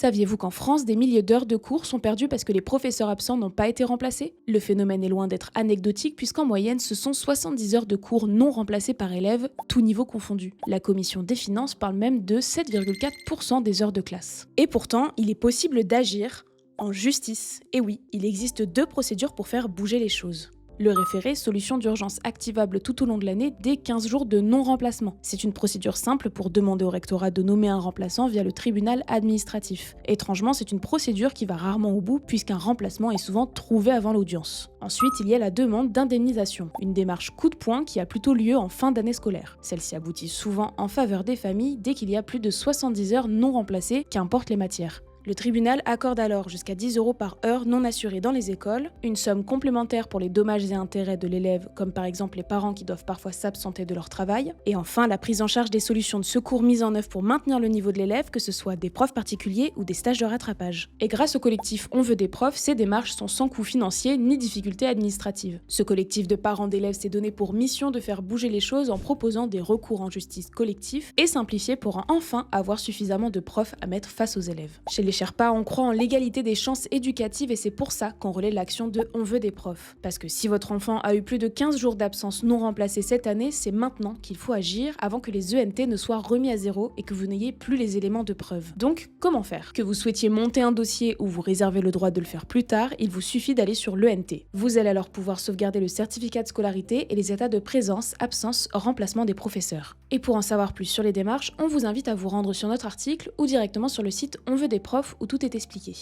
Saviez-vous qu'en France, des milliers d'heures de cours sont perdues parce que les professeurs absents n'ont pas été remplacés? Le phénomène est loin d'être anecdotique puisqu'en moyenne, ce sont 70 heures de cours non remplacés par élève, tous niveaux confondus. La commission des finances parle même de 7,4% des heures de classe. Et pourtant, il est possible d'agir en justice. Et oui, il existe 2 procédures pour faire bouger les choses. Le référé, solution d'urgence activable tout au long de l'année dès 15 jours de non-remplacement. C'est une procédure simple pour demander au rectorat de nommer un remplaçant via le tribunal administratif. Étrangement, c'est une procédure qui va rarement au bout puisqu'un remplacement est souvent trouvé avant l'audience. Ensuite, il y a la demande d'indemnisation, une démarche coup de poing qui a plutôt lieu en fin d'année scolaire. Celle-ci aboutit souvent en faveur des familles dès qu'il y a plus de 70 heures non remplacées, qu'importent les matières. Le tribunal accorde alors jusqu'à 10 € par heure non assurée dans les écoles, une somme complémentaire pour les dommages et intérêts de l'élève, comme par exemple les parents qui doivent parfois s'absenter de leur travail, et enfin la prise en charge des solutions de secours mises en œuvre pour maintenir le niveau de l'élève, que ce soit des profs particuliers ou des stages de rattrapage. Et grâce au collectif On veut des profs, ces démarches sont sans coût financier ni difficulté administrative. Ce collectif de parents d'élèves s'est donné pour mission de faire bouger les choses en proposant des recours en justice collectifs et simplifiés pour enfin avoir suffisamment de profs à mettre face aux élèves. Chez les Sherpas, on croit en l'égalité des chances éducatives et c'est pour ça qu'on relaie l'action de On veut des profs. Parce que si votre enfant a eu plus de 15 jours d'absence non remplacés cette année, c'est maintenant qu'il faut agir avant que les ENT ne soient remis à zéro et que vous n'ayez plus les éléments de preuve. Donc, comment faire? Que vous souhaitiez monter un dossier ou vous réservez le droit de le faire plus tard, il vous suffit d'aller sur l'ENT. Vous allez alors pouvoir sauvegarder le certificat de scolarité et les états de présence, absence, remplacement des professeurs. Et pour en savoir plus sur les démarches, on vous invite à vous rendre sur notre article ou directement sur le site On veut des profs où tout est expliqué.